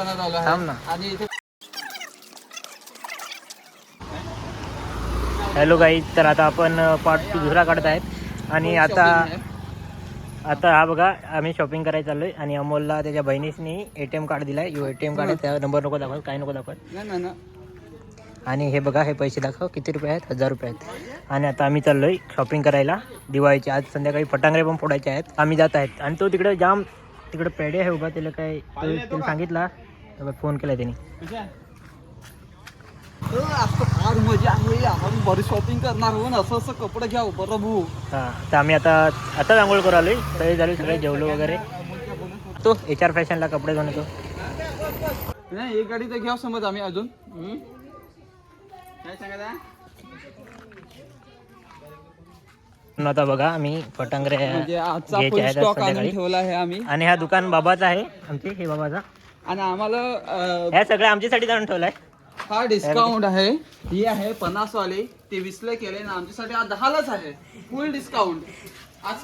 दुकानात आलो थांब ना. आणि इथे हॅलो गाईज, तर आता आपण पार्ट दुसरा काढत आहेत आणि आता हा बघा आम्ही शॉपिंग करायला चाललोय आणि अमोलला त्याच्या बहिणीसनी ATM कार्ड दिलाय. ATM कार्ड आहे, त्या नंबर नको दाखव, काय नको दाखव. ना आणि हे बघा, हे पैसे दाखव किती रुपये आहेत, 1000 रुपये आहेत. आणि आता आम्ही चाललोय शॉपिंग करायला दिवाळीचे. आज संध्याकाळी फटांगरे पण फोडायचे आहेत, आम्ही जात आहेत. आणि तो तिकडे जाम तिकडे पेढे आहे उभा, त्याला काय त्याला सांगितला, फोन केला त्यांनी. फार मजा आहे, आपण बरी शॉपिंग करणार हो, असं असं कपडे घ्या बरं भाऊ. हां, तर आम्ही आता आंघोळ करू आलोय, सगळे झाले, सगळे जेवलो वगैरे. तो HR फॅशनला कपडे घेऊन येतो. नाही एक गाडी तर घ्या समज आम्ही अजून काय सांगायचं. आता बघा आम्ही फटांगरे म्हणजे आजचा घ्यायचे फुल आहेत स्टॉक आणून संध्याकाळी. ठेवला आहे आम्ही. आणि हा दुकान बाबाचा आहे, आमचे हे बाबाचा. आणि आम्हाला ह्या सगळ्या आमच्यासाठी आणून ठेवलाय. हा डिस्काउंट आहे, ही आहे 50 वाले, ते 20 ला केले ना, आमच्यासाठी आज 10 लाच आहे फुल डिस्काउंट.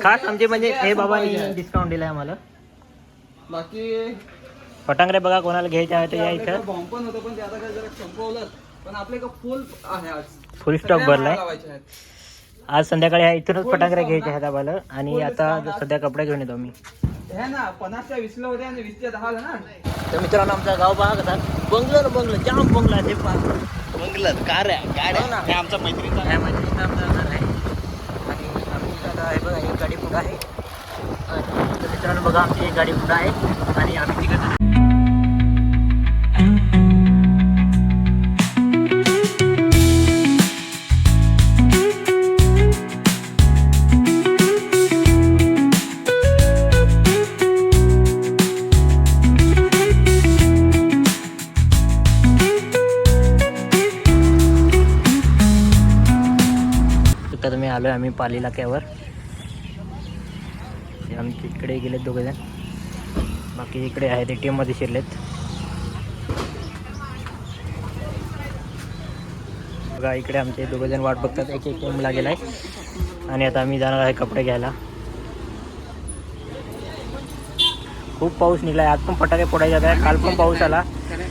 खास आमचे म्हणजे हे बाबांनी डिस्काउंट दिलाय आम्हाला. बाकी फटांगरे बघा कोणाला घ्यायचे आहे तर या इथं. बॉम्ब पण होतं पण ते आता काय जरा संपवलं, पण आपल्याकडे फुल आहे आज, फुल स्टॉक भरलाय. लावायचे आहेत. आज संध्याकाळी ह्या इथूनच फटांगरे घ्यायचे आहेत आम्हाला. आणि आता सध्या कपडे घेऊन येतो मी. हे ना 50 च्या 20 ला होते आणि 20 च्या 10 ला ना. तर मित्रांनो, आमचा गाव बघा कसा बंगलं जाम बंगला ते बंगलं कार आहे, गाड्या. हे आमचा मैत्रिणीचा आमचा घर आहे. आणि आमची आता आहे बघा, एक गाडी पुढं आहे. तर मित्रांनो बघा, आमची एक गाडी पुढं आहे आणि आम्ही तिकडे तुम्ही आलोय आम्ही पाली नाक्यावर. आमच्या इकडे गेलेत दोघेजण, बाकी इकडे आहेत ATM मध्ये शिरलेत. बघा इकडे आमचे दोघेजण वाट बघतात, एक ATM ला गेलाय. आणि आता आम्ही जाणार आहे कपडे घ्यायला. खूप पाऊस निघलाय, आज पण फटाके फोडायचे आहे. काल पण पाऊस आला,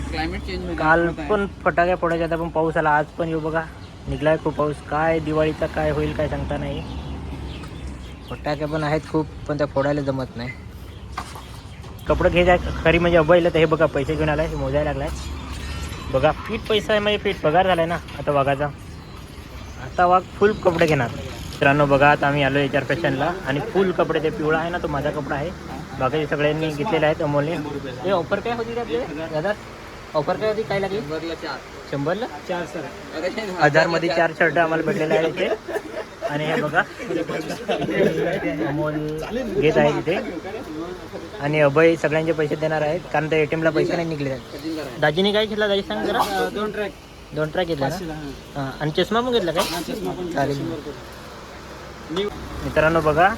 क्लायमेट चेंज, काल पण फटाके फोडायचे होते पण पाऊस आला. आज पण येऊ बघा निघलाय खूप पाऊस. काय दिवाळीचा काय होईल काय सांगता नाही. फटाके पण आहेत खूप, पण त्या फोडायला जमत नाही. कपडे घ्यायचे खरी म्हणजे अबईला. तर हे बघा पैसे घेऊन आलाय, हे मोजायला लागलाय बघा. फिट पैसा आहे म्हणजे फिट पगार झालाय ना आता वाघाचा. आता वाघ फुल कपडे घेणार. मित्रांनो बघा, आता आम्ही आलो HR फॅशनला आणि फुल कपडे. ते पिवळा आहे ना, तो माझा कपडा आहे. बाकी सगळ्यांनी घेतलेले आहेत अमोलने. हे ऑफर काय होती आपल्याला दादा? ऑफर काय होती, काय लागली? 100ला 4 सर, 1000 मध्ये 4 शर्ट आम्हाला भेटलेले आहेत इथे. आणि हे बघा अमोल घेत आहे इथे. आणि अभय सगळ्यांचे पैसे देणार आहेत, कारण त्या ATM ला पैसे नाही निघले आहेत. दाजीने काय घेतला दाजी सांग जरा. 2 ट्रॅक घेतला ना. हां, आणि चष्मा पण घेतला काय? चालेल. मित्रांनो बघा,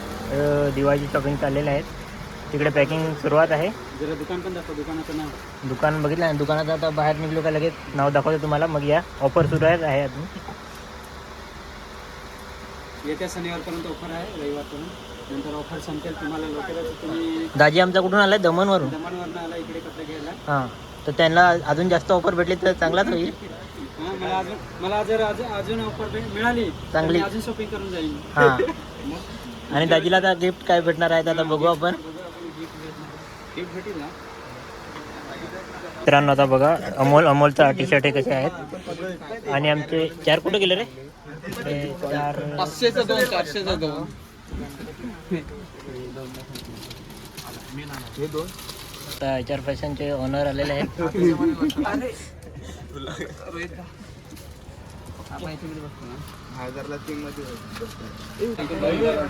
दिवाळीची शॉपिंग चाललेली आहे. तिकडे पॅकिंग सुरुवात आहे. जरा दुकान पण दाखव, दुकानाचं नाव. दुकान बघितलं ना, दुकानात आता बाहेर निघलो का लगेच नाव दाखवतो तुम्हाला. मग या ऑफर सुरू आहे अजून. येत्या शनिवारपर्यंत ऑफर आहे, रविवारपर्यंत. नंतर ऑफर संपेल. तुम्हाला लोकल तुम्ही दाजी आमचा कुठून आलाय? दमणवरून. दमणवरून आला इकडे कपडे घ्यायला. हां, तर त्यांना अजून जास्त ऑफर भेटली तर चांगलाच होईल. हां, मला जर अजून ऑफर मिळाली चांगली, अजून शॉपिंग करून जाईल. हां. आणि दाजीला आता गिफ्ट काय भेटणार आहे आता बघू आपण. मित्रांनो आता बघा, अमोलचा टी-शर्ट हे कसे आहेत. आणि आमचे 4 कुठे गेले रे? 4 500चं 2, 400चं 2. आता HR फॅशनचे ओनर आलेले आहेत.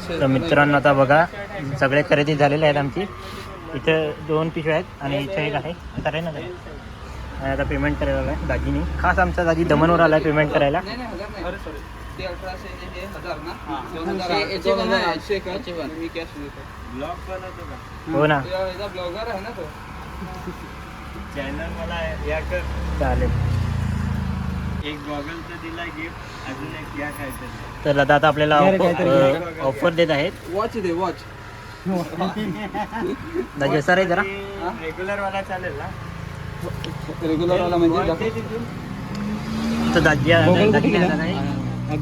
तर मित्रांनो आता बघा, सगळे खरेदी झालेले आहेत आमची. इथं 2 पिशव्या आहेत आणि इथं एक आहे. आता रे ना, आणि आता पेमेंट करायला आहे दाजीनी. खास आमचा दाजी दमणवर आला पेमेंट करायला. हो ना, ब्लॉगर आहे ना तो. चॅनल मला चालेल. एक गॉगलचं दिला गिफ्ट, अजून एक या काय तर आता आपल्याला ऑफर देत आहेत. वॉच दे, वॉच. दाजी असा रे जरा रेग्युलर वाला चालेल ना. रेग्युलर वाला म्हणजे दाखव. तो दाजी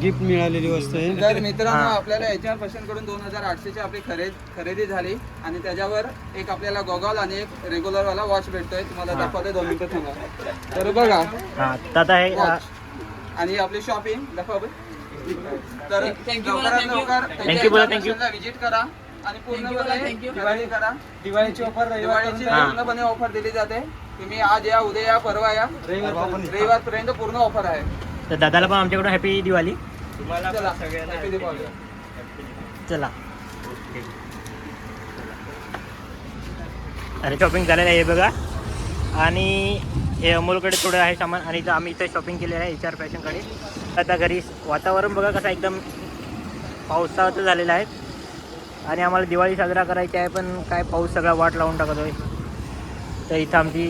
गिफ्ट मिळालेली वस्तू आहे. तर मित्रांनो हा. आपल्याला HR फॅशन कडून 2800 ची आपली खरेदी झाली आणि त्याच्यावर एक आपल्याला गॉगल आणि एक रेग्युलर वाला वॉच भेटतोय. तुम्हाला हा. दाखवते 2 मिनिटं थांबा. तर बघा हा तर हे वॉच आणि आपली शॉपिंग दाखवा बघ. तर लवकरात लवकर Thank you बोला, thank you. विजिट करा आणि पूर्णपणे दिवाळी करा. दिवाळीची ऑफर दिवाळीची हा. पूर्णपणे ऑफर दिली जाते. तुम्ही आज या, उद्या या, परवा या, रविवार पर्यंत पूर्ण ऑफर आहे. तर दादाला पण आमच्याकडून हॅपी दिवाळी. चला Happy दिवाळी. चला अरे शॉपिंग झालेलं आहे हे बघा. आणि हे अमोलकडे थोडं आहे सामान आणि इथं आम्ही इथं शॉपिंग केलेलं आहे HR फॅशनकडे. आता घरी वातावरण बघा कसं एकदम पावसाचं झालेलं आहे आणि आम्हाला दिवाळी साजरा करायची आहे पण काय पाऊस सगळा वाट लावून टाकत आहे. तर इथं आमची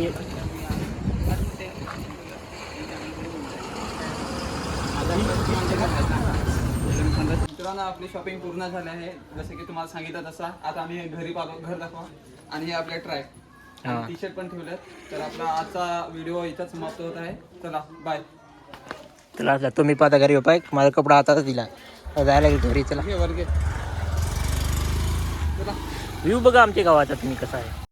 मित्रांनो आपली शॉपिंग पूर्ण झाली आहे. जसं की तुम्हाला सांगितलं तसा आता आम्ही घरी आलो. घर दाखवा आणि हे आपले ट्रॅक हा. टी शर्ट पण ठेवलेत. तर आपला आजचा व्हिडिओ इथंच समाप्त होत आहे. चला बाय. चला जातो मी पाहता घरी बाय. माझा कपडा हातातच दिला जायला लागेल घरी. चला घे वर घे. चला व्ह्यू बघा आमच्या गावाचा तुम्ही कसा आहे.